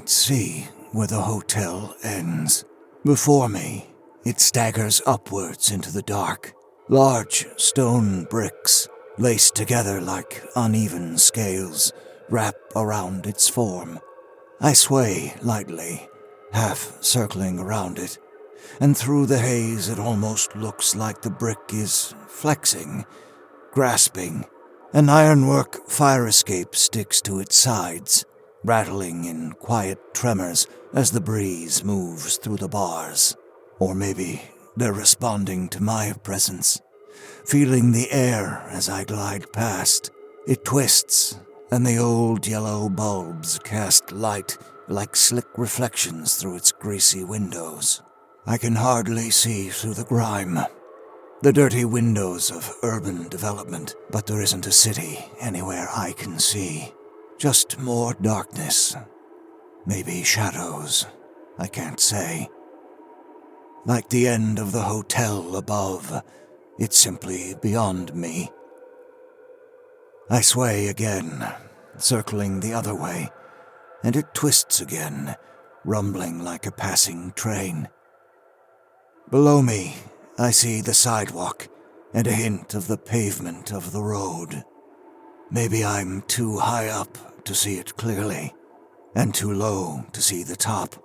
can't see where the hotel ends. Before me, it staggers upwards into the dark. Large stone bricks, laced together like uneven scales, wrap around its form. I sway lightly, half circling around it, and through the haze it almost looks like the brick is flexing, grasping. An ironwork fire escape sticks to its sides, rattling in quiet tremors as the breeze moves through the bars. Or maybe they're responding to my presence, feeling the air as I glide past. It twists, and the old yellow bulbs cast light like slick reflections through its greasy windows. I can hardly see through the grime, the dirty windows of urban development, but there isn't a city anywhere I can see. Just more darkness. Maybe shadows. I can't say. Like the end of the hotel above, it's simply beyond me. I sway again, circling the other way, and it twists again, rumbling like a passing train. Below me, I see the sidewalk and a hint of the pavement of the road. Maybe I'm too high up to see it clearly, and too low to see the top.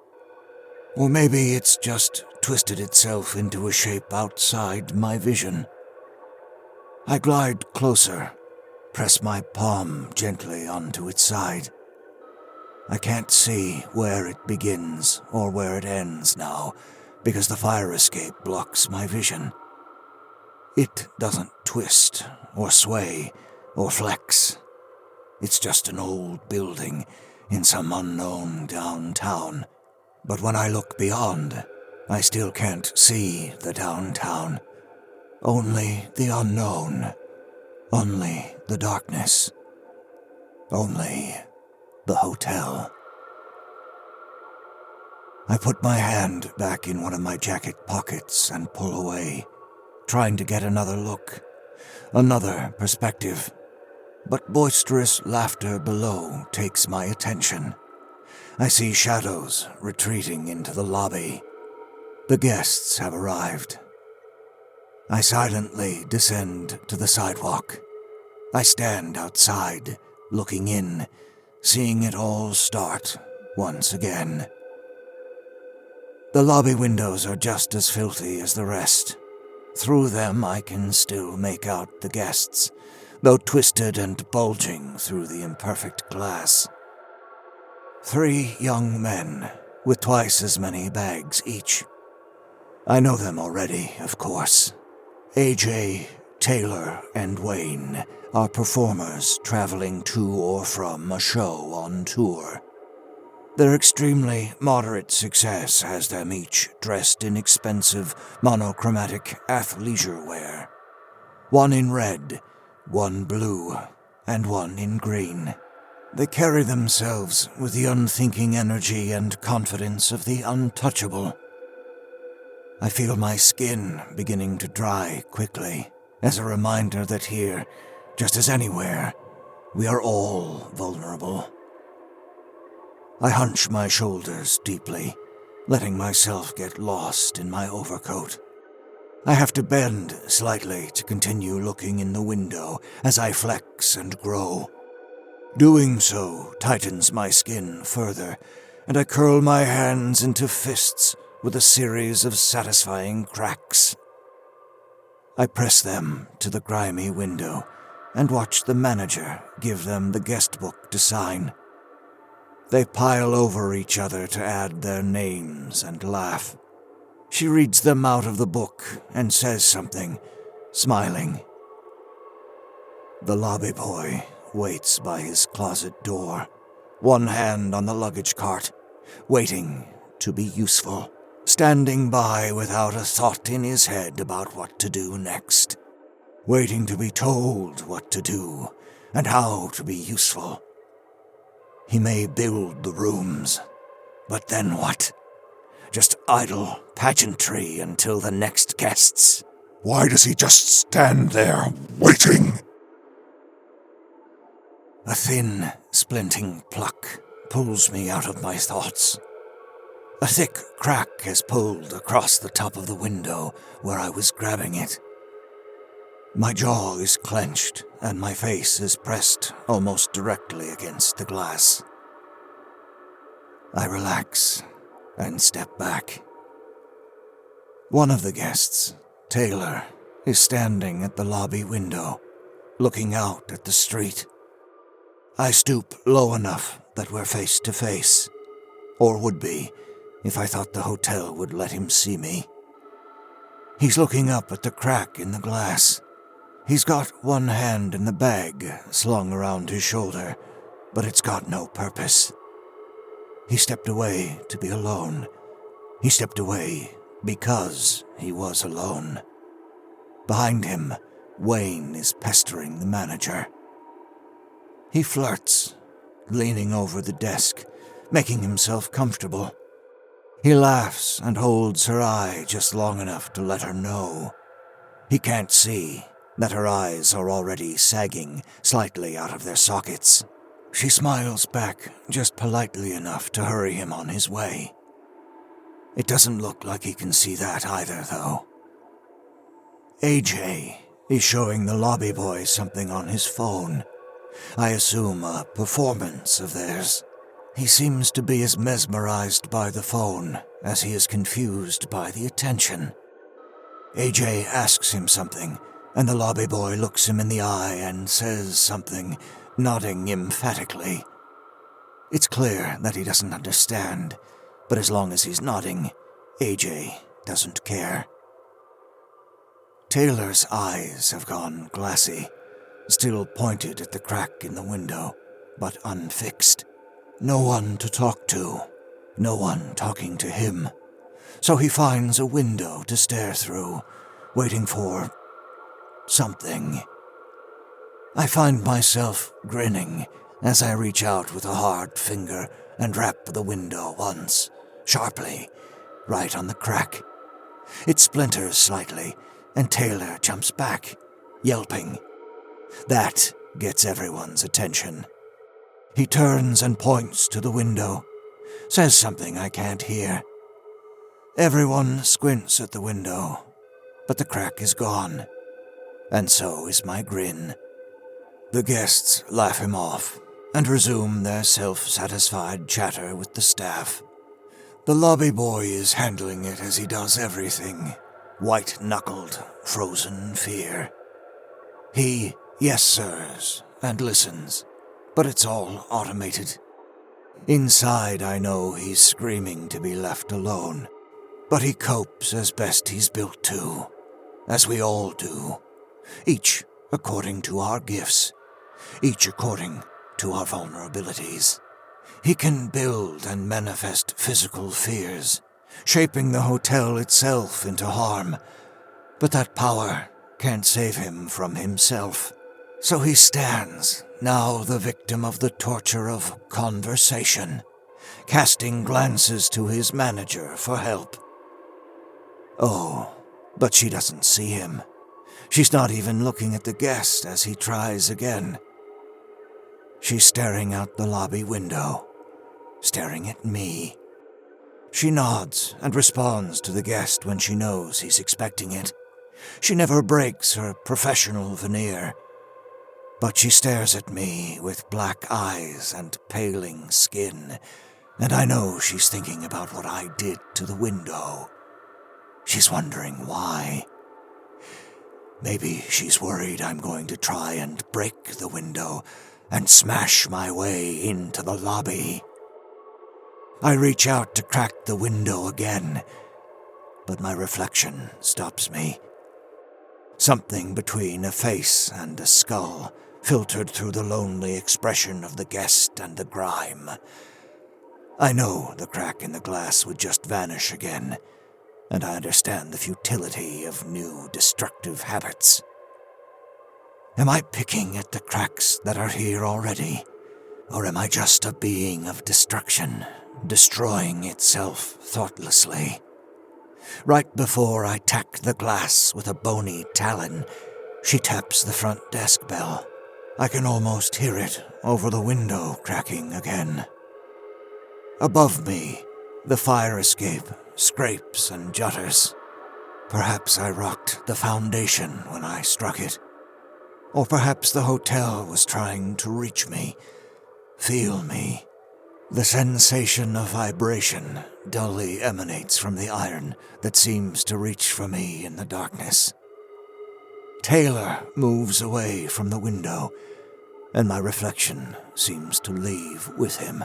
Or maybe it's just twisted itself into a shape outside my vision. I glide closer, press my palm gently onto its side. I can't see where it begins or where it ends now, because the fire escape blocks my vision. It doesn't twist or sway or flex. It's just an old building in some unknown downtown. But when I look beyond, I still can't see the downtown. Only the unknown. Only the darkness. Only the hotel. I put my hand back in one of my jacket pockets and pull away, trying to get another look, another perspective. But boisterous laughter below takes my attention. I see shadows retreating into the lobby. The guests have arrived. I silently descend to the sidewalk. I stand outside, looking in, seeing it all start once again. The lobby windows are just as filthy as the rest. Through them I can still make out the guests, though twisted and bulging through the imperfect glass. 3 young men, with twice as many bags each. I know them already, of course. AJ, Taylor, and Wayne are performers traveling to or from a show on tour. Their extremely moderate success has them each dressed in expensive, monochromatic athleisure wear. One in red, one blue, and one in green. They carry themselves with the unthinking energy and confidence of the untouchable. I feel my skin beginning to dry quickly, as a reminder that here, just as anywhere, we are all vulnerable. I hunch my shoulders deeply, letting myself get lost in my overcoat. I have to bend slightly to continue looking in the window as I flex and grow. Doing so tightens my skin further, and I curl my hands into fists with a series of satisfying cracks. I press them to the grimy window and watch the manager give them the guest book to sign. They pile over each other to add their names and laugh. She reads them out of the book and says something, smiling. The lobby boy waits by his closet door, one hand on the luggage cart, waiting to be useful, standing by without a thought in his head about what to do next, waiting to be told what to do and how to be useful. He may build the rooms, but then what? Just idle pageantry until the next guests. Why does he just stand there, waiting? A thin, splinting pluck pulls me out of my thoughts. A thick crack has pulled across the top of the window where I was grabbing it. My jaw is clenched, and my face is pressed almost directly against the glass. I relax and step back. One of the guests, Taylor, is standing at the lobby window, looking out at the street. I stoop low enough that we're face to face, or would be if I thought the hotel would let him see me. He's looking up at the crack in the glass. He's got one hand in the bag slung around his shoulder, but it's got no purpose. He stepped away to be alone. He stepped away because he was alone. Behind him, Wayne is pestering the manager. He flirts, leaning over the desk, making himself comfortable. He laughs and holds her eye just long enough to let her know. He can't see that her eyes are already sagging slightly out of their sockets. She smiles back just politely enough to hurry him on his way. It doesn't look like he can see that either, though. AJ is showing the lobby boy something on his phone. I assume a performance of theirs. He seems to be as mesmerized by the phone as he is confused by the attention. AJ asks him something, and the lobby boy looks him in the eye and says something, nodding emphatically. It's clear that he doesn't understand, but as long as he's nodding, AJ doesn't care. Taylor's eyes have gone glassy, still pointed at the crack in the window, but unfixed. No one to talk to, no one talking to him. So he finds a window to stare through, waiting for something. I find myself grinning as I reach out with a hard finger and rap the window once, sharply, right on the crack. It splinters slightly, and Taylor jumps back, yelping. That gets everyone's attention. He turns and points to the window, says something I can't hear. Everyone squints at the window, but the crack is gone, and so is my grin. The guests laugh him off and resume their self-satisfied chatter with the staff. The lobby boy is handling it as he does everything, white-knuckled, frozen fear. He yes sirs and listens, but it's all automated. Inside, I know he's screaming to be left alone, but he copes as best he's built to, as we all do, each according to our gifts, each according to our vulnerabilities. He can build and manifest physical fears, shaping the hotel itself into harm, but that power can't save him from himself. So he stands, now the victim of the torture of conversation, casting glances to his manager for help. Oh, but she doesn't see him. She's not even looking at the guest as he tries again. She's staring out the lobby window, staring at me. She nods and responds to the guest when she knows he's expecting it. She never breaks her professional veneer, but she stares at me with black eyes and paling skin, and I know she's thinking about what I did to the window. She's wondering why. Maybe she's worried I'm going to try and break the window and smash my way into the lobby. I reach out to crack the window again, but my reflection stops me. Something between a face and a skull filtered through the lonely expression of the guest and the grime. I know the crack in the glass would just vanish again, and I understand the futility of new destructive habits. Am I picking at the cracks that are here already, or am I just a being of destruction, destroying itself thoughtlessly? Right before I tack the glass with a bony talon, she taps the front desk bell. I can almost hear it over the window cracking again. Above me, the fire escape scrapes and jutters. Perhaps I rocked the foundation when I struck it. Or perhaps the hotel was trying to reach me, feel me. The sensation of vibration dully emanates from the iron that seems to reach for me in the darkness. Taylor moves away from the window, and my reflection seems to leave with him.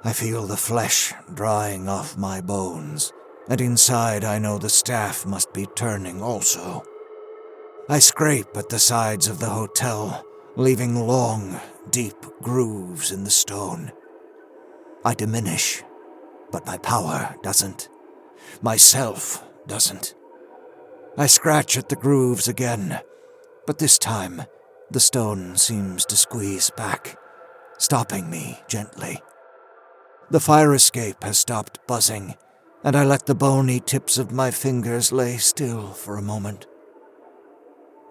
I feel the flesh drying off my bones, and inside I know the staff must be turning also. I scrape at the sides of the hotel, leaving long, deep grooves in the stone. I diminish, but my power doesn't. Myself doesn't. I scratch at the grooves again, but this time the stone seems to squeeze back, stopping me gently. The fire escape has stopped buzzing, and I let the bony tips of my fingers lay still for a moment.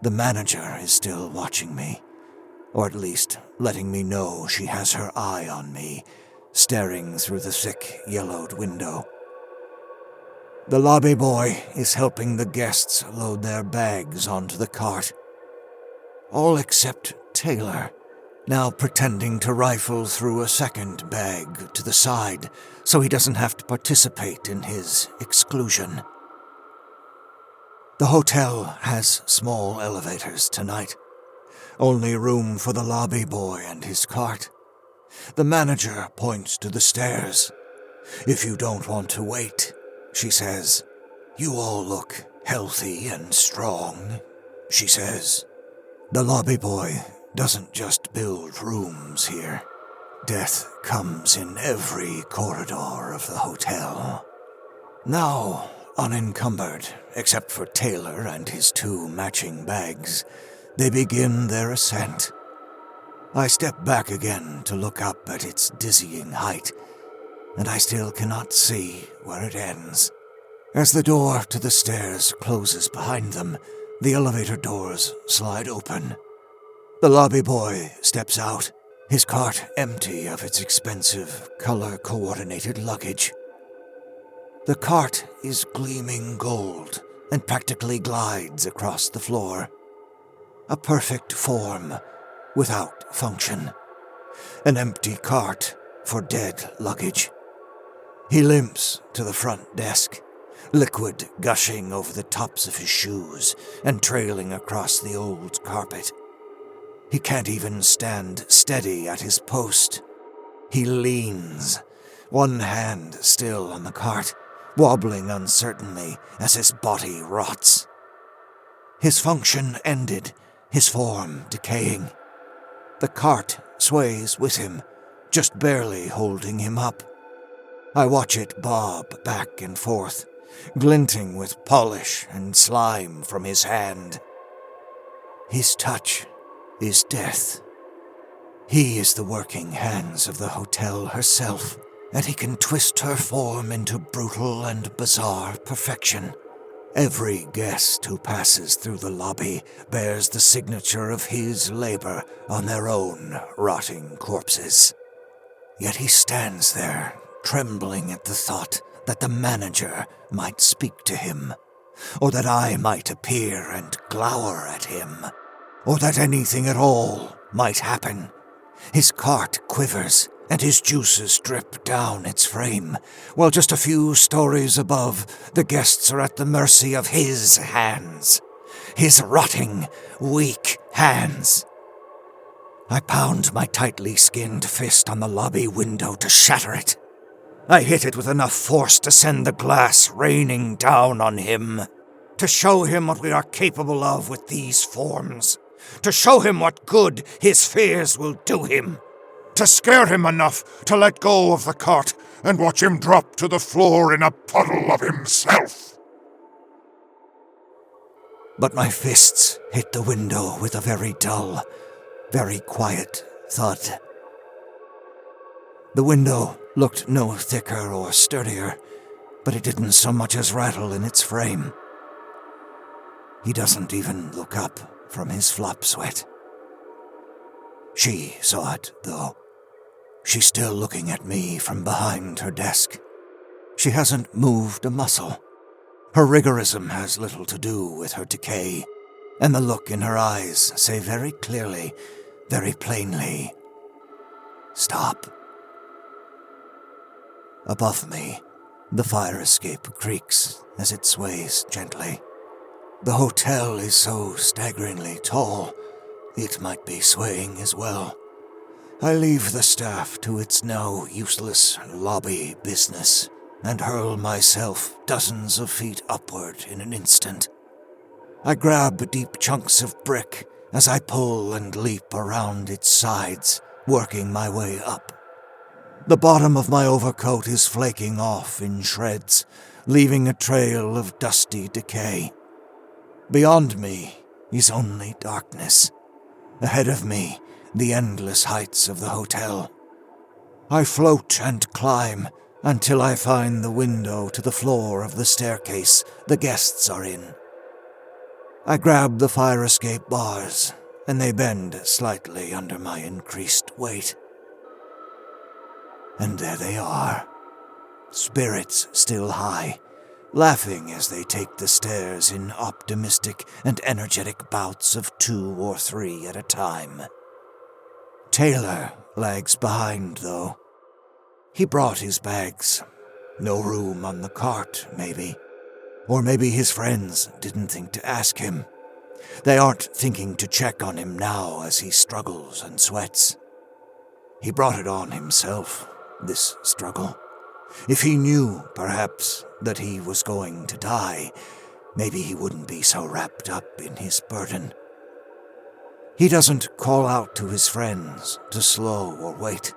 The manager is still watching me, or at least letting me know she has her eye on me, staring through the thick, yellowed window. The lobby boy is helping the guests load their bags onto the cart. All except Taylor, now pretending to rifle through a second bag to the side so he doesn't have to participate in his exclusion. The hotel has small elevators tonight. Only room for the lobby boy and his cart. The manager points to the stairs. "If you don't want to wait," she says. "You all look healthy and strong," she says. The lobby boy doesn't just build rooms here. Death comes in every corridor of the hotel. Now, unencumbered, except for Taylor and his 2 matching bags, they begin their ascent. I step back again to look up at its dizzying height, and I still cannot see where it ends. As the door to the stairs closes behind them, the elevator doors slide open. The lobby boy steps out, his cart empty of its expensive, color-coordinated luggage. The cart is gleaming gold and practically glides across the floor. A perfect form, without function. An empty cart for dead luggage. He limps to the front desk, liquid gushing over the tops of his shoes and trailing across the old carpet. He can't even stand steady at his post. He leans, one hand still on the cart, wobbling uncertainly as his body rots. His function ended, his form decaying. The cart sways with him, just barely holding him up. I watch it bob back and forth, glinting with polish and slime from his hand. His touch is death. He is the working hands of the hotel herself, and he can twist her form into brutal and bizarre perfection. Every guest who passes through the lobby bears the signature of his labor on their own rotting corpses. Yet he stands there, trembling at the thought that the manager might speak to him, or that I might appear and glower at him, or that anything at all might happen. His cart quivers, and his juices drip down its frame, while just a few stories above, the guests are at the mercy of his hands. His rotting, weak hands. I pound my tightly skinned fist on the lobby window to shatter it. I hit it with enough force to send the glass raining down on him, to show him what we are capable of with these forms, to show him what good his fears will do him. To scare him enough to let go of the cart and watch him drop to the floor in a puddle of himself. But my fists hit the window with a very dull, very quiet thud. The window looked no thicker or sturdier, but it didn't so much as rattle in its frame. He doesn't even look up from his flop sweat. She saw it, though. She's still looking at me from behind her desk. She hasn't moved a muscle. Her rigorism has little to do with her decay, and the look in her eyes say very clearly, very plainly, "Stop." Above me, the fire escape creaks as it sways gently. The hotel is so staggeringly tall, it might be swaying as well. I leave the staff to its now useless lobby business and hurl myself dozens of feet upward in an instant. I grab deep chunks of brick as I pull and leap around its sides, working my way up. The bottom of my overcoat is flaking off in shreds, leaving a trail of dusty decay. Beyond me is only darkness. Ahead of me, the endless heights of the hotel. I float and climb until I find the window to the floor of the staircase the guests are in. I grab the fire escape bars, and they bend slightly under my increased weight. And there they are, spirits still high, laughing as they take the stairs in optimistic and energetic bouts of 2 or 3 at a time. Taylor lags behind, though. He brought his bags. No room on the cart, maybe. Or maybe his friends didn't think to ask him. They aren't thinking to check on him now as he struggles and sweats. He brought it on himself, this struggle. If he knew, perhaps, that he was going to die, maybe he wouldn't be so wrapped up in his burden. He doesn't call out to his friends to slow or wait.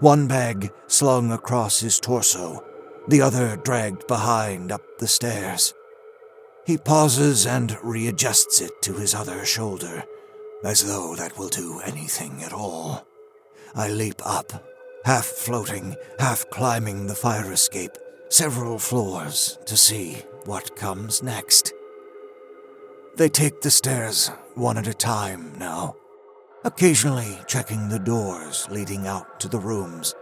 One bag slung across his torso, the other dragged behind up the stairs. He pauses and readjusts it to his other shoulder, as though that will do anything at all. I leap up, half floating, half climbing the fire escape, several floors to see what comes next. They take the stairs one at a time now, occasionally checking the doors leading out to the rooms.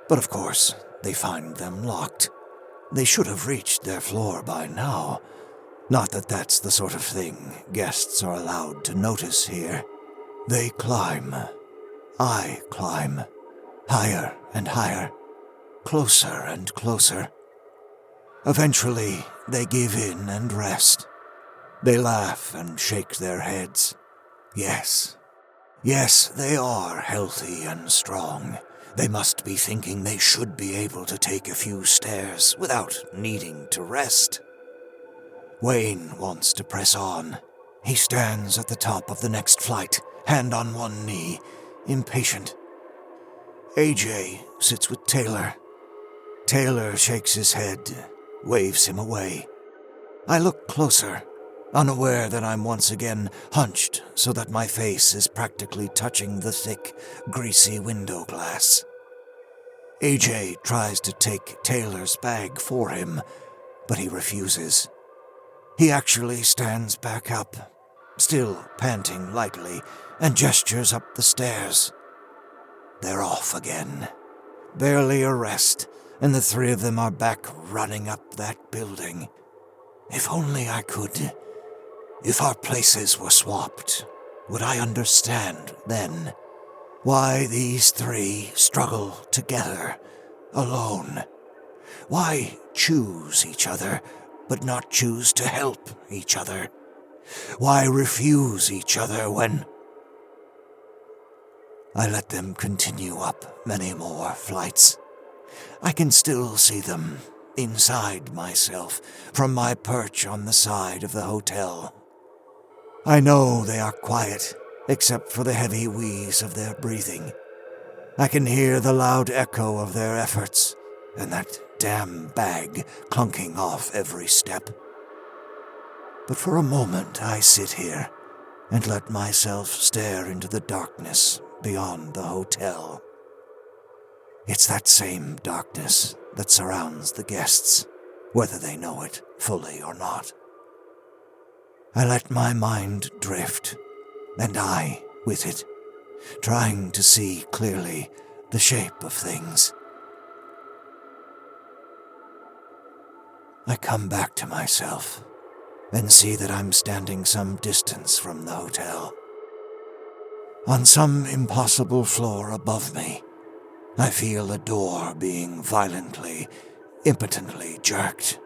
But of course, they find them locked. They should have reached their floor by now. Not that that's the sort of thing guests are allowed to notice here. They climb. I climb. Higher and higher. Closer and closer. Eventually, they give in and rest. They laugh and shake their heads. Yes, they are healthy and strong. They must be thinking they should be able to take a few stairs without needing to rest. Wayne wants to press on. He stands at the top of the next flight, hand on one knee, impatient. AJ sits with Taylor. Taylor shakes his head, waves him away. I look closer, unaware that I'm once again hunched so that my face is practically touching the thick, greasy window glass. AJ tries to take Taylor's bag for him, but he refuses. He actually stands back up, still panting lightly, and gestures up the stairs. They're off again. Barely a rest, and the 3 of them are back running up that building. If only I could. If our places were swapped, would I understand then why these 3 struggle together, alone? Why choose each other, but not choose to help each other? Why refuse each other when... I let them continue up many more flights. I can still see them, inside myself, from my perch on the side of the hotel. I know they are quiet, except for the heavy wheeze of their breathing. I can hear the loud echo of their efforts, and that damn bag clunking off every step. But for a moment I sit here and let myself stare into the darkness beyond the hotel. It's that same darkness that surrounds the guests, whether they know it fully or not. I let my mind drift, and I with it, trying to see clearly the shape of things. I come back to myself and see that I'm standing some distance from the hotel. On some impossible floor above me, I feel a door being violently, impotently jerked.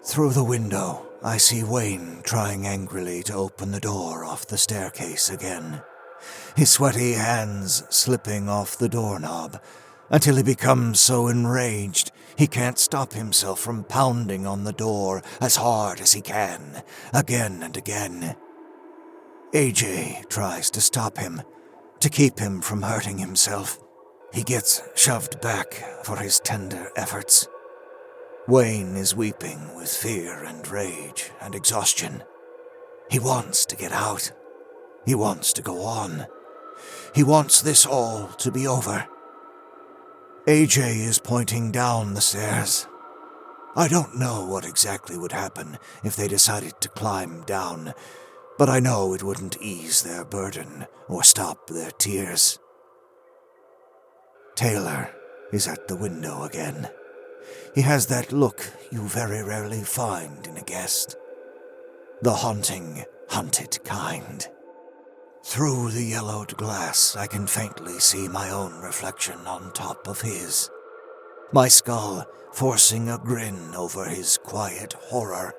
Through the window, I see Wayne trying angrily to open the door off the staircase again, his sweaty hands slipping off the doorknob until he becomes so enraged he can't stop himself from pounding on the door as hard as he can, again and again. AJ tries to stop him, to keep him from hurting himself. He gets shoved back for his tender efforts. Wayne is weeping with fear and rage and exhaustion. He wants to get out. He wants to go on. He wants this all to be over. AJ is pointing down the stairs. I don't know what exactly would happen if they decided to climb down, but I know it wouldn't ease their burden or stop their tears. Taylor is at the window again. He has that look you very rarely find in a guest. The haunting, hunted kind. Through the yellowed glass, I can faintly see my own reflection on top of his. My skull forcing a grin over his quiet horror.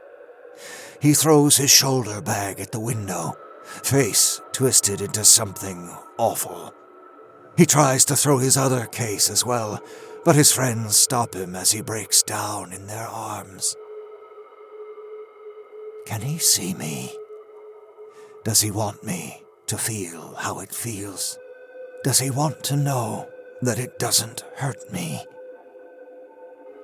He throws his shoulder bag at the window, face twisted into something awful. He tries to throw his other case as well, but his friends stop him as he breaks down in their arms. Can he see me? Does he want me to feel how it feels? Does he want to know that it doesn't hurt me?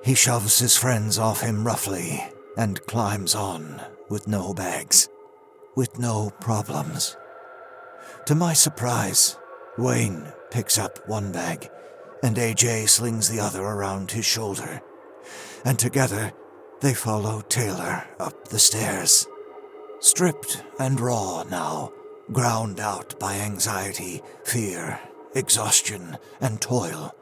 He shoves his friends off him roughly and climbs on with no bags, with no problems. To my surprise, Wayne picks up one bag, and AJ slings the other around his shoulder, and together they follow Taylor up the stairs. Stripped and raw now, ground out by anxiety, fear, exhaustion, and toil,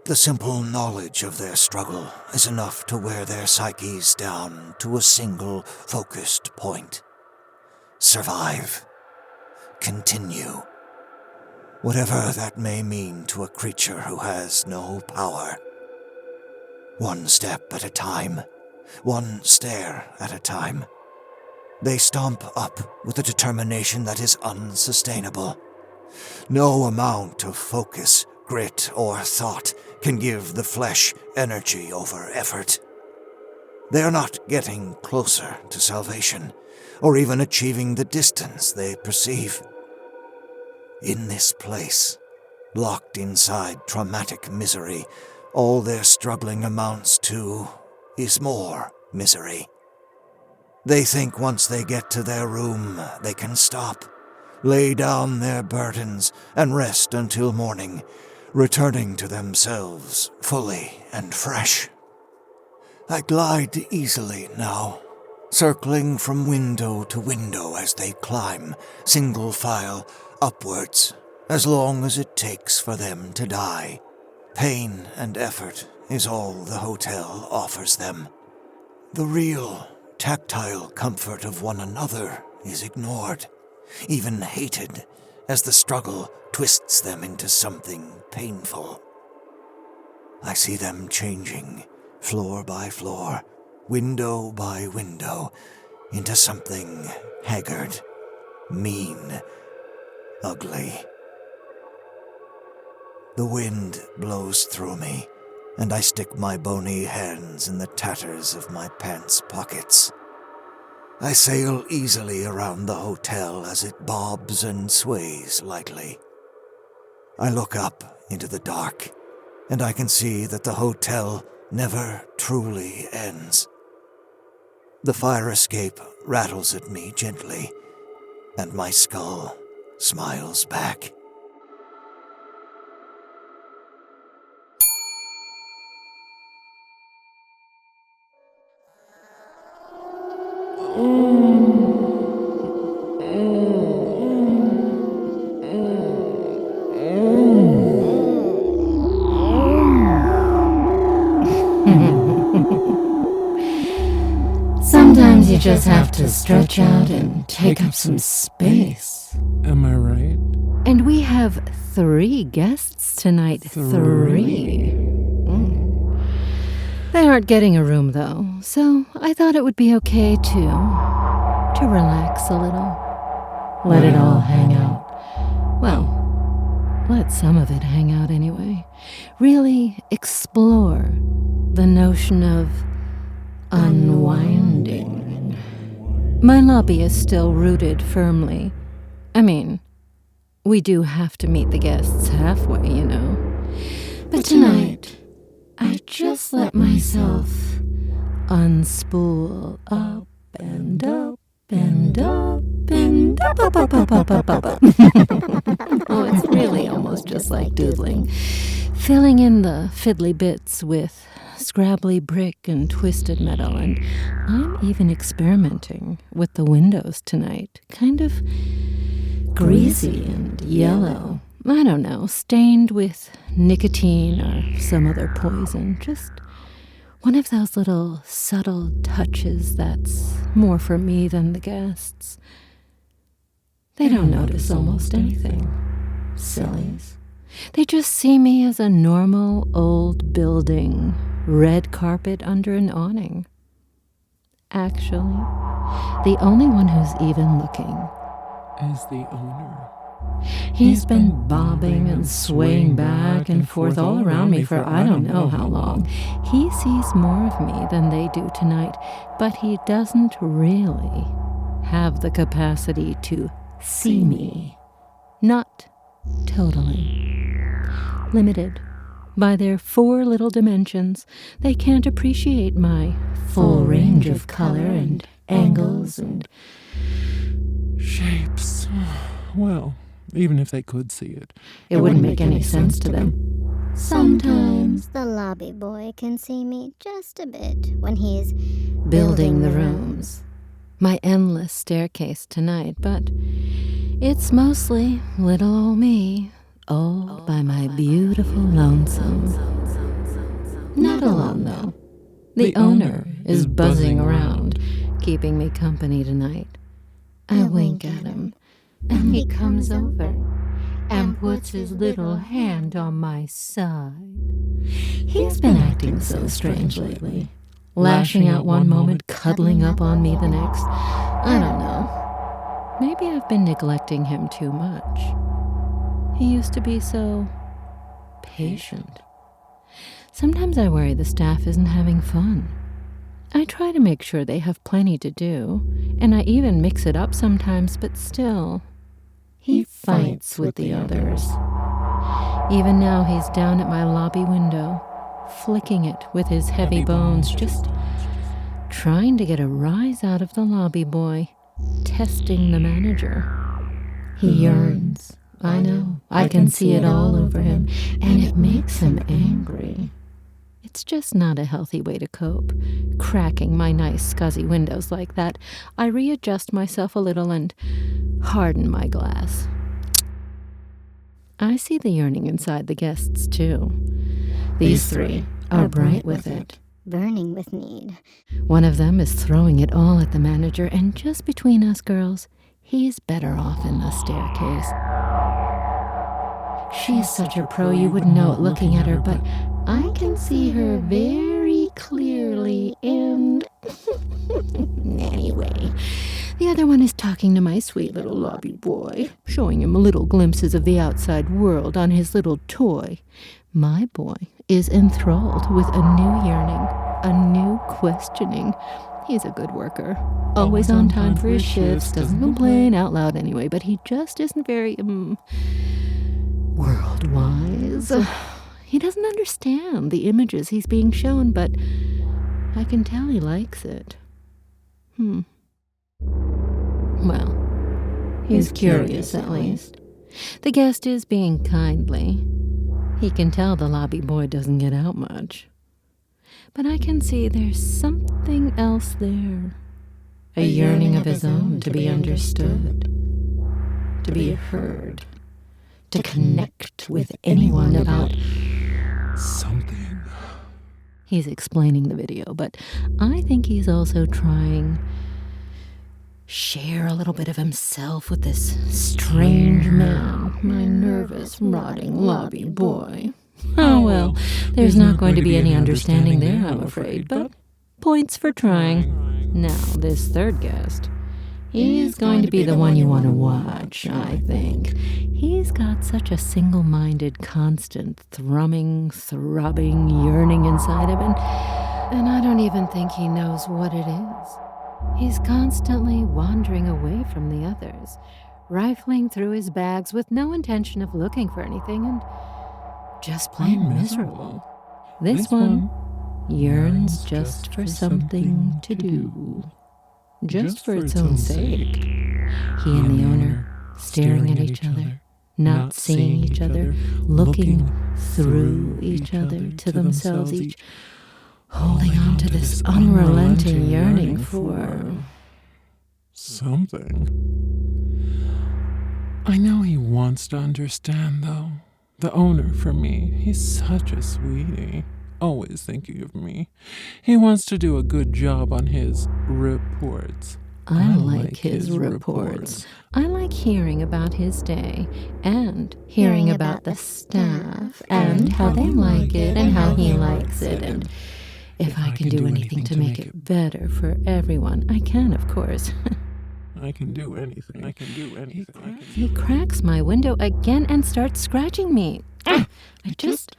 the simple knowledge of their struggle is enough to wear their psyches down to a single focused point. Survive. Continue. Whatever that may mean to a creature who has no power. One step at a time, one stair at a time. They stomp up with a determination that is unsustainable. No amount of focus, grit, or thought can give the flesh energy over effort. They are not getting closer to salvation, or even achieving the distance they perceive. In this place, locked inside traumatic misery, all their struggling amounts to is more misery. They think once they get to their room, they can stop, lay down their burdens, and rest until morning, returning to themselves fully and fresh. I glide easily now, circling from window to window as they climb, single file, upwards, as long as it takes for them to die. Pain and effort is all the hotel offers them. The real, tactile comfort of one another is ignored, even hated, as the struggle twists them into something painful. I see them changing, floor by floor, window by window, into something haggard, mean, ugly. The wind blows through me, and I stick my bony hands in the tatters of my pants pockets. I sail easily around the hotel as it bobs and sways lightly. I look up into the dark, and I can see that the hotel never truly ends. The fire escape rattles at me gently, and my skull smiles back. just have to stretch out and take up some space. Am I right? And we have 3 guests tonight. 3. They aren't getting a room, though, so I thought it would be okay to relax a little. Let it all hang out. Well, let some of it hang out anyway. Really explore the notion of unwinding. My lobby is still rooted firmly. I mean, we do have to meet the guests halfway, you know. But tonight, I just let myself unspool up and up and up and up, up, up, up, up, up, up, up. Oh, it's really almost just like doodling. Filling in the fiddly bits with scrabbly brick and twisted metal, and I'm even experimenting with the windows tonight. Kind of greasy and yellow. I don't know, stained with nicotine or some other poison. Just one of those little subtle touches that's more for me than the guests. They don't notice almost anything. Sillies. They just see me as a normal old building, red carpet under an awning. Actually, the only one who's even looking Is the owner. He's been bobbing and swaying back and forth all around me for I don't know how long. He sees more of me than they do tonight, but he doesn't really have the capacity to see me. Not totally. Limited by their 4 little dimensions, they can't appreciate my full range of color and angles and shapes. Well, even if they could see it, it wouldn't make any sense to them. Sometimes the lobby boy can see me just a bit when he's building the rooms. My endless staircase tonight, but it's mostly little old me, all by my beautiful lonesome. Not alone, though. The owner is buzzing around, keeping me company tonight. I wink at him, and he comes over and puts his little hand on my side. He's been acting so strange lately, lashing out one moment, cuddling up on me the next. I don't know. Maybe I've been neglecting him too much. He used to be so patient. Sometimes I worry the staff isn't having fun. I try to make sure they have plenty to do, and I even mix it up sometimes, but still, he fights with the others. Even now he's down at my lobby window, flicking it with his heavy bones, just trying to get a rise out of the lobby boy, testing the manager. He yearns. I know. I can see it all over him, and it makes him angry. It's just not a healthy way to cope, cracking my nice scuzzy windows like that. I readjust myself a little and harden my glass. I see the yearning inside the guests, too. These 3 are bright with it, burning with need. One of them is throwing it all at the manager, and just between us girls, he's better off in the staircase. She's such a pro you wouldn't know it looking at her, but I can see her very clearly, and anyway, the other one is talking to my sweet little lobby boy, showing him little glimpses of the outside world on his little toy. My boy is enthralled with a new yearning, a new questioning. He's a good worker, always on time for his shifts, doesn't complain out loud anyway, but he just isn't very, world-wise. He doesn't understand the images he's being shown, but I can tell he likes it. Well, he's curious at least. The guest is being kindly. He can tell the lobby boy doesn't get out much. But I can see there's something else there. A yearning of his own to be understood, to be heard, to connect with anyone about something. He's explaining the video, but I think he's also trying share a little bit of himself with this strange man, my nervous, rotting lobby boy. Oh, well, there's not going to be any understanding there, I'm afraid, but points for trying. Now, this third guest, he's going to be the one you want to watch, I think. He's got such a single-minded, constant, thrumming, throbbing, yearning inside him, and I don't even think he knows what it is. He's constantly wandering away from the others, rifling through his bags with no intention of looking for anything, and just plain miserable. This one yearns just for something to do. Just for its own sake. He and the owner staring at each other, not seeing each other, looking through each other to themselves, each holding on to this unrelenting yearning for something. I know he wants to understand, though. The owner, for me, he's such a sweetie. Always thinking of me. He wants to do a good job on his reports. I like his reports. I like hearing about his day and hearing about the staff and how they like it and how he likes it, and if I can do anything to make it better for everyone, I can, of course. I can do anything. I can do anything. He cracks my window again and starts scratching me. I just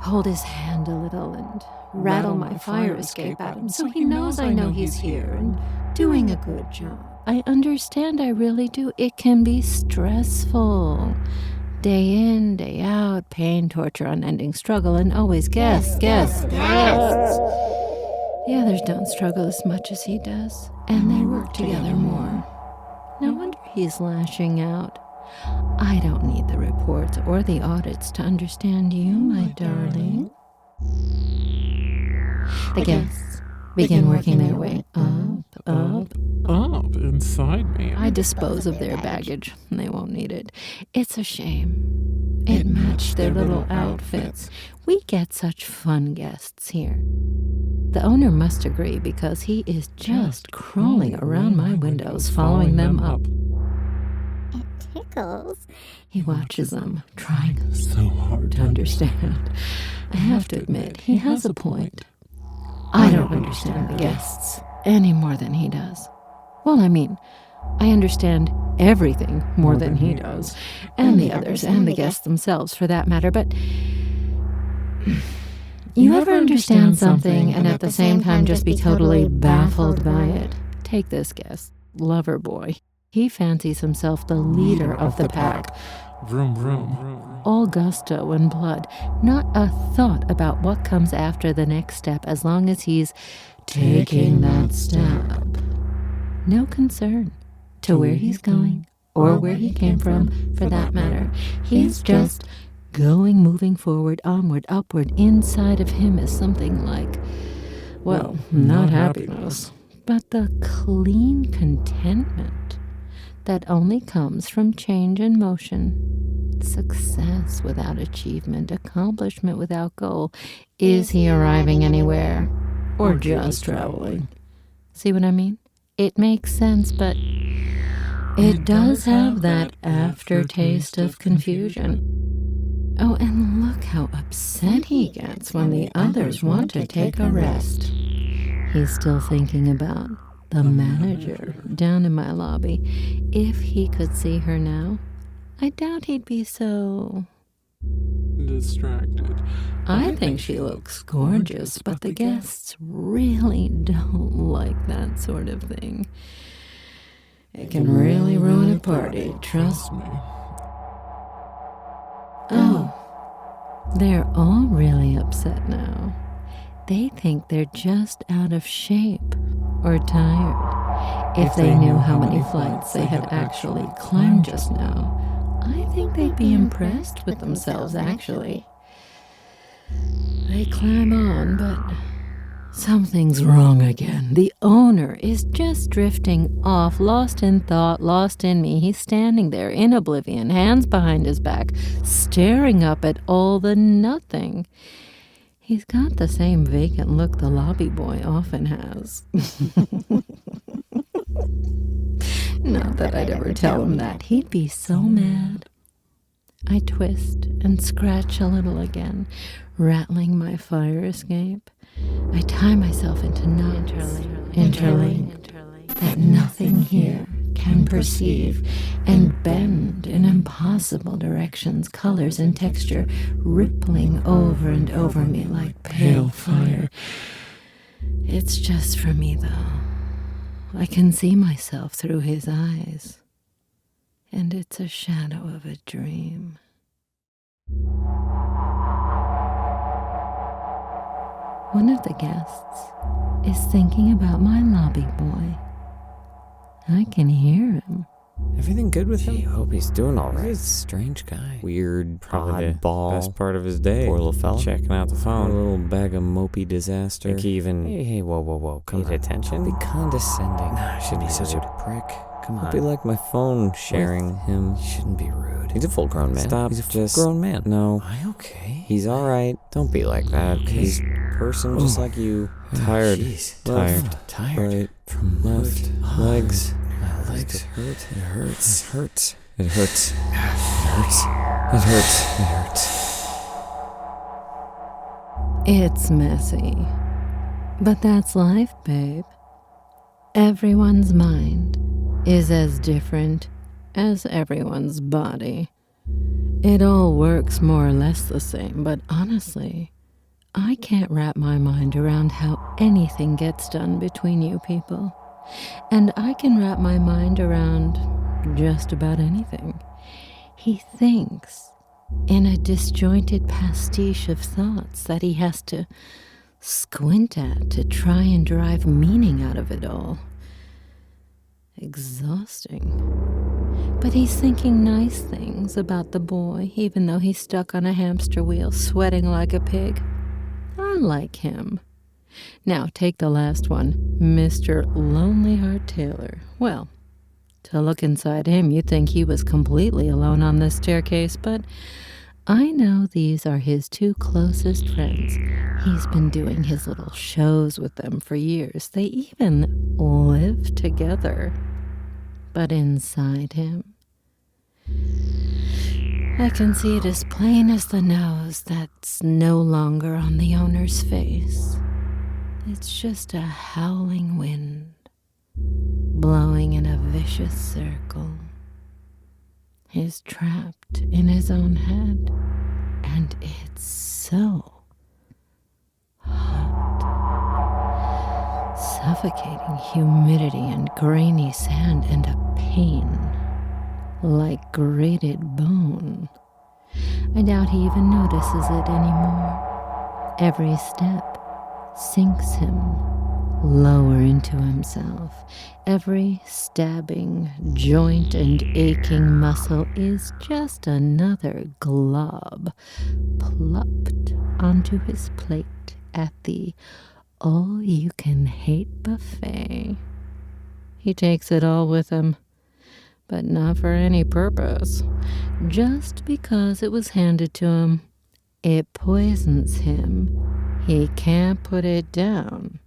hold his hand a little and rattle my fire escape at him so he knows I know he's here and doing a good job. I understand, I really do. It can be stressful. Day in, day out, pain, torture, unending struggle, and always guests. The others don't struggle as much as he does, and they work together more. No wonder he's lashing out. I don't need the reports or the audits to understand you, my darling. The guests begin working their way up inside me. I dispose of their baggage. They won't need it. It's a shame. It matched their little outfits. We get such fun guests here. The owner must agree because he is just crawling around my windows, following them up. It tickles. He watches them, trying So hard to understand. I have to admit, he has a point. I don't understand the guests any more than he does. Well, I mean, I understand everything more than he does, and the others, and the guests themselves, for that matter, but you ever understand something and at the same time just be totally baffled by it? Take this guest, lover boy. He fancies himself the leader of the pack. Vroom, vroom, vroom. All gusto and blood, not a thought about what comes after the next step as long as he's taking that step. No concern to where he's going or where he came from, for that matter. He's just going, moving forward, onward, upward. Inside of him is something like, well, not happiness, but the clean contentment that only comes from change and motion. Success without achievement, accomplishment without goal. Is he arriving anywhere? Or just traveling? See what I mean? It makes sense, but it does have that aftertaste of confusion. Oh, and look how upset he gets when the others want to take a rest. He's still thinking about the manager down in my lobby. If he could see her now, I doubt he'd be so distracted. I think she looks gorgeous, but the guests really don't like that sort of thing. It can really ruin a party, trust me. Oh, they're all really upset now. They think they're just out of shape or tired. If they knew how many flights they had actually climbed just now, I think they'd be impressed with themselves, actually. They climb on, but something's wrong again. The owner is just drifting off, lost in thought, lost in me. He's standing there in oblivion, hands behind his back, staring up at all the nothing. He's got the same vacant look the lobby boy often has. Not that I'd ever tell him that. He'd be so mad. I twist and scratch a little again, rattling my fire escape. I tie myself into knots, interlinked, that nothing here can perceive, and bend in impossible directions, colors and texture rippling over and over me like pale fire. It's just for me, though. I can see myself through his eyes, and it's a shadow of a dream. One of the guests is thinking about my lobby boy. I can hear him. Everything good with him? I hope he's doing all right. He's a strange guy. Weird, Probably the oddball. best part of his day. Poor little fella. Checking out the A phone. little bag of mopey disaster. Think he even Hey, whoa. Come paid on. attention? Don't be condescending. Nah, shouldn't Be be such rude. a prick. Come Don't on. be like my phone sharing him. Shouldn't be rude. He's a full-grown man. Stop. He's a Just- full-grown man. No, Am I okay? he's all right. Don't be like that. Okay. He's a person just like you. Tired. Jeez. Tired. Right from left. Legs. My legs It hurt. It hurts. It hurts. It hurts. It hurts. It hurts. It hurts. It's messy. But that's life, babe. Everyone's mind is as different as everyone's body. It all works more or less the same, but honestly, I can't wrap my mind around how anything gets done between you people. And I can wrap my mind around just about anything. He thinks in a disjointed pastiche of thoughts that he has to squint at to try and derive meaning out of it all. Exhausting. But he's thinking nice things about the boy, even though he's stuck on a hamster wheel, sweating like a pig. I like him. Now, take the last one, Mr. Lonely Heart Taylor. Well, to look inside him, you'd think he was completely alone on this staircase, but I know these are his two closest friends. He's been doing his little shows with them for years. They even live together. But inside him, I can see it as plain as the nose that's no longer on the owner's face. It's just a howling wind, blowing in a vicious circle. He's trapped in his own head, and it's so hot. Suffocating humidity and grainy sand and a pain like grated bone. I doubt he even notices it anymore. Every step sinks him lower into himself. Every stabbing joint and aching muscle is just another glob plopped onto his plate at the all-you-can-hate buffet. He takes it all with him, but not for any purpose. Just because it was handed to him, it poisons him. He can't put it down.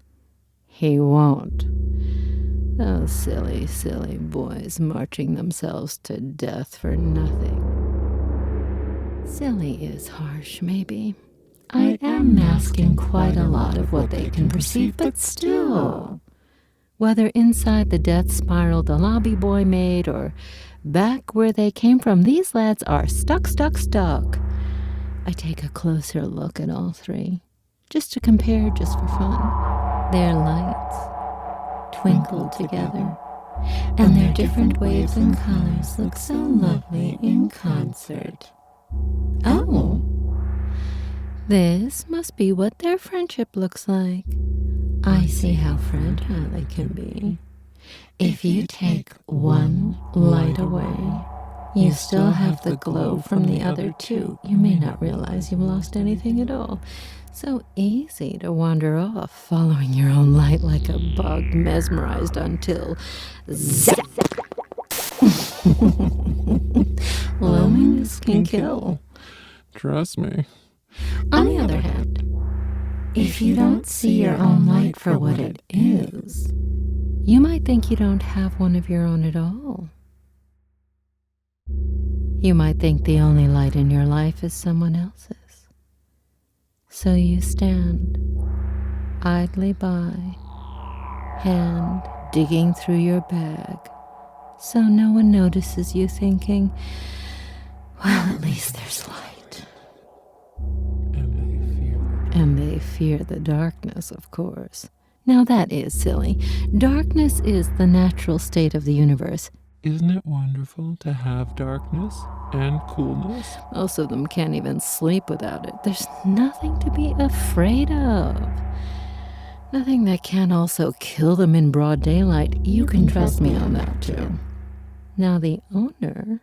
He won't. Those silly, silly boys marching themselves to death for nothing. Silly is harsh, maybe. I am masking quite a lot of what they can perceive, but still. Whether inside the death spiral the lobby boy made or back where they came from, these lads are stuck. I take a closer look at all three, just to compare, just for fun. Their lights twinkle together, and their different waves and colors look so lovely in concert. Oh, this must be what their friendship looks like. I see how fragile it can be. If you take one light away, you still have the glow from the other two. You may not realize you've lost anything at all. So easy to wander off, following your own light like a bug, mesmerized until zap! Loneliness can kill. Trust me. On the other hand, If you don't see your own light for what it is, you might think you don't have one of your own at all. You might think the only light in your life is someone else's. So you stand idly by, hand digging through your bag, so no one notices you, thinking, well, at least there's light. And they fear the darkness, of course. Now that is silly. Darkness is the natural state of the universe. Isn't it wonderful to have darkness and coolness? Most of them can't even sleep without it. There's nothing to be afraid of. Nothing that can also kill them in broad daylight. You can trust me on that, too. Now the owner,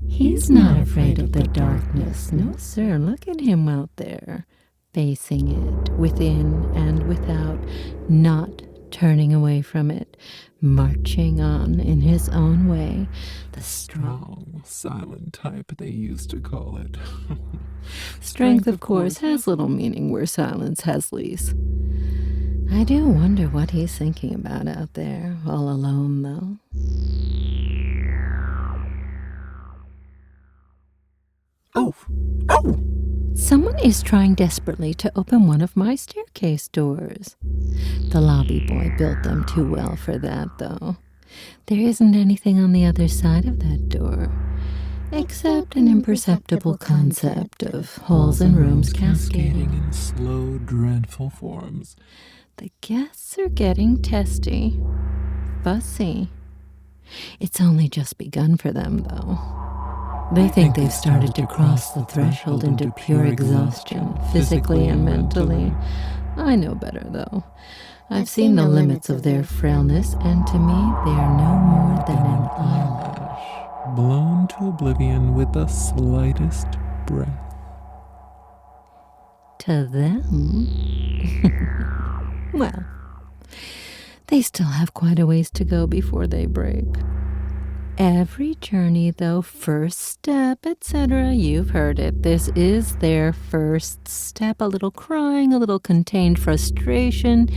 he's not afraid of the darkness. No, sir. Look at him out there, facing it, within and without, not turning away from it, marching on in his own way. The Strong, silent type, they used to call it. Strength, of course, has little meaning where silence has least. I do wonder what he's thinking about out there, all alone, though. Oh! Oh! Someone is trying desperately to open one of my staircase doors. The lobby boy built them too well for that, though. There isn't anything on the other side of that door, except an imperceptible concept of holes in rooms cascading in slow, dreadful forms. The guests are getting testy, fussy. It's only just begun for them, though. They think they've started to cross the threshold into pure exhaustion, physically and mentally. I know better, though. I've seen the limits of their frailness, and to me, they are no more than an eyelash. Blown to oblivion with the slightest breath. To them? Well, they still have quite a ways to go before they break. Every journey, though, first step, etc., you've heard it. This is their first step. A little crying, a little contained frustration,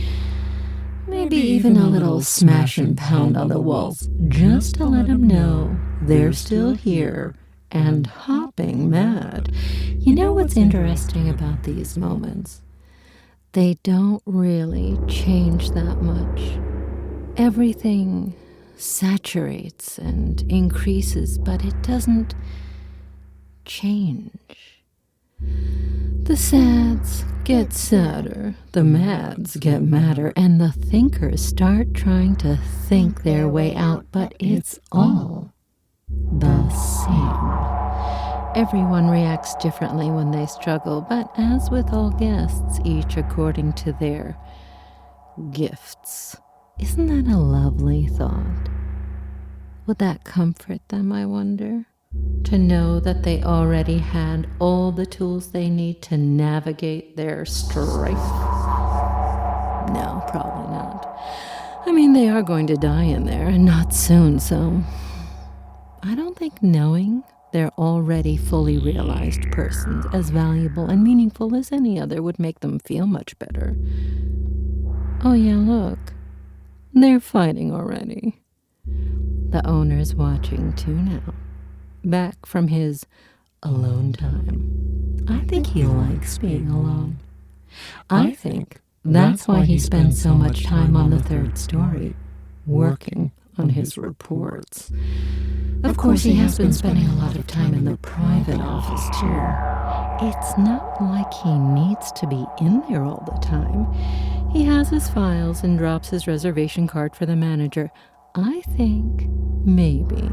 maybe even a little smash and pound on the walls, just to let them know they're still here and hopping mad. You know what's interesting about these moments? They don't really change that much. Everything saturates and increases, but it doesn't change. The sads get sadder, the mads get madder, and the thinkers start trying to think their way out, but it's all the same. Everyone reacts differently when they struggle, but as with all guests, each according to their gifts. Isn't that a lovely thought? Would that comfort them, I wonder? To know that they already had all the tools they need to navigate their strife? No, probably not. I mean, they are going to die in there, and not soon, so I don't think knowing they're already fully realized persons, as valuable and meaningful as any other, would make them feel much better. Oh yeah, look. They're fighting already. The owner's watching too now, back from his alone time. I think he likes being alone. I think that's why he spends so much time on the third story, working on his reports. Of course, he has been spending a lot of time in the private office, too. It's not like he needs to be in there all the time. He has his files and drops his reservation card for the manager. I think, maybe,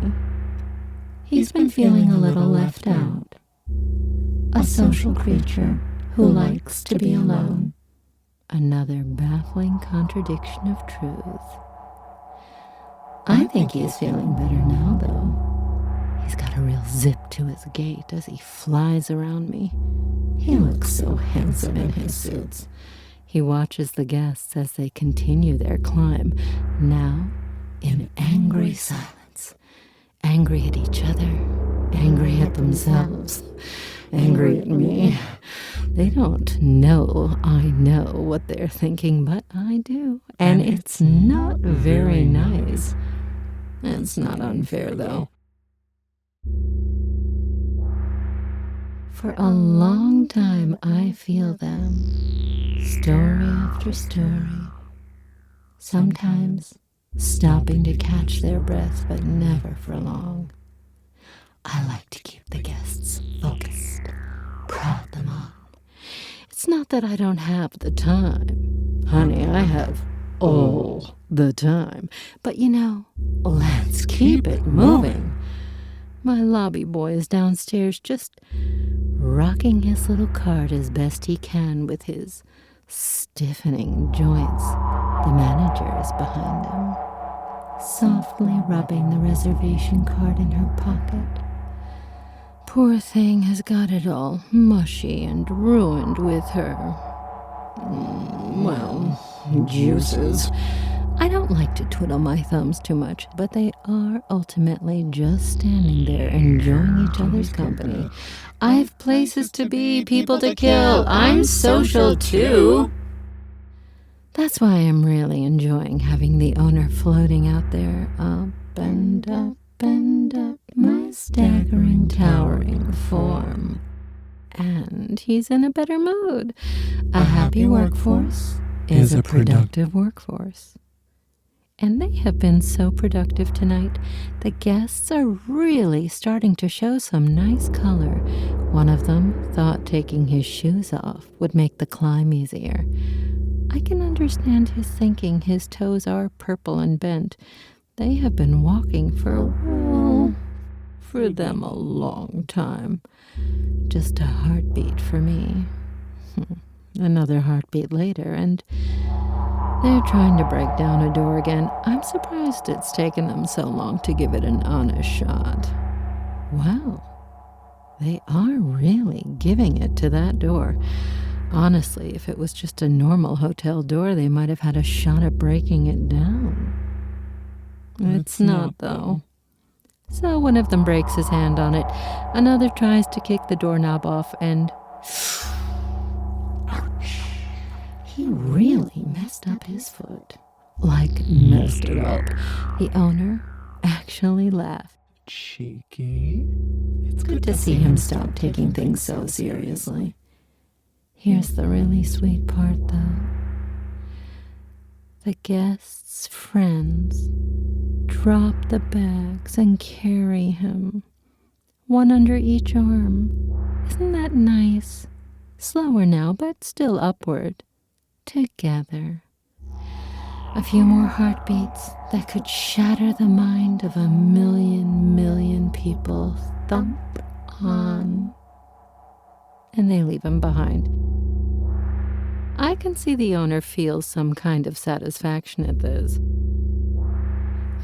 he's been feeling a little left out. A social creature who likes to be alone. Another baffling contradiction of truth. I think he's feeling better now, though. He's got a real zip to his gait as he flies around me. He looks so handsome in his suits. He watches the guests as they continue their climb, now in angry silence. Angry at each other, angry at themselves, angry at me. They don't know I know what they're thinking, but I do. And it's not very nice. It's not unfair, though. For a long time, I feel them, story after story, sometimes stopping to catch their breath, but never for long. I like to keep the guests focused, prod them on. It's not that I don't have the time. Honey, I have all the time. But let's keep it moving. My lobby boy is downstairs just rocking his little cart as best he can with his stiffening joints. The manager is behind him, softly rubbing the reservation card in her pocket. Poor thing has got it all mushy and ruined with her, juices. I don't like to twiddle my thumbs too much, but they are ultimately just standing there enjoying each other's company. I've places to be, people to kill. I'm social too. That's why I'm really enjoying having the owner floating out there, up and up and up, my staggering, towering form. And he's in a better mood. A happy workforce is a productive workforce. And they have been so productive tonight. The guests are really starting to show some nice color. One of them thought taking his shoes off would make the climb easier. I can understand his thinking. His toes are purple and bent. They have been walking for them a long time. Just a heartbeat for me. Another heartbeat later, and they're trying to break down a door again. I'm surprised it's taken them so long to give it an honest shot. Wow, they are really giving it to that door. Honestly, if it was just a normal hotel door, they might have had a shot at breaking it down. It's not, though. So one of them breaks his hand on it. Another tries to kick the doorknob off, and ouch! He really messed up his foot. Messed it up. The owner actually laughed. Cheeky. It's good to see him stop taking things so seriously. Here's the really sweet part, though. The guests' friends drop the bags and carry him, one under each arm. Isn't that nice? Slower now, but still upward. Together. A few more heartbeats that could shatter the mind of a million people. Thump on. And they leave him behind. I can see the owner feels some kind of satisfaction at this.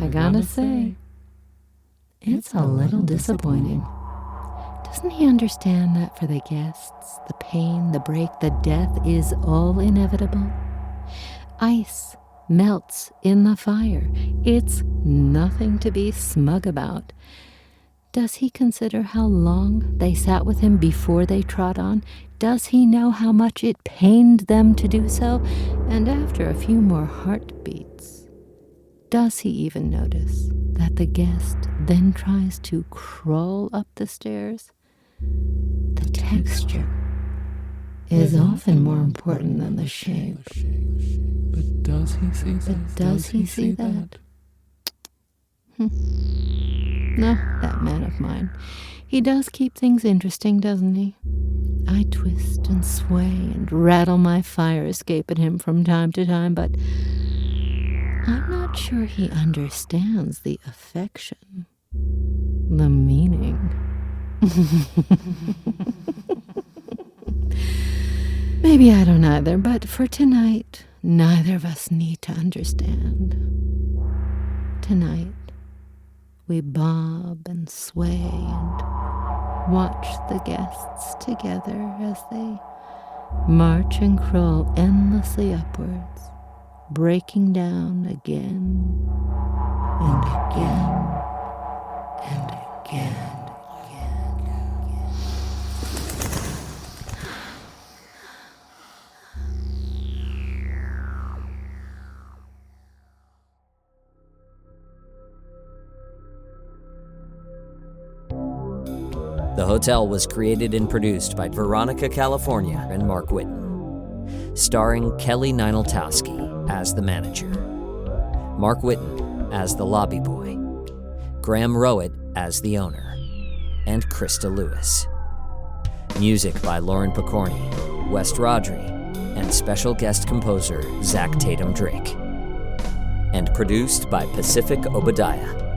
I gotta say, it's a little disappointing. Doesn't he understand that for the guests, the pain, the break, the death is all inevitable? Ice melts in the fire. It's nothing to be smug about. Does he consider how long they sat with him before they trot on? Does he know how much it pained them to do so? And after a few more heartbeats, does he even notice that the guest then tries to crawl up the stairs? The texture is often more important than the shape. But does he see that? Does he see that? No, that man of mine. He does keep things interesting, doesn't he? I twist and sway and rattle my fire escape at him from time to time, but I'm not sure he understands the affection, the meaning. Maybe I don't either, but for tonight, neither of us need to understand. Tonight, we bob and sway and watch the guests together as they march and crawl endlessly upwards, breaking down again and again and again. Hotel was created and produced by Veronica, California, and Mark Whitten. Starring Kelly Nienaltowski as the manager, Mark Whitten as the lobby boy, Graham Rowat as the owner, and Christa Lewis. Music by Lauren Picorni, West Rodri, and special guest composer Zach Tatom-Drake. And produced by Pacific Obadiah.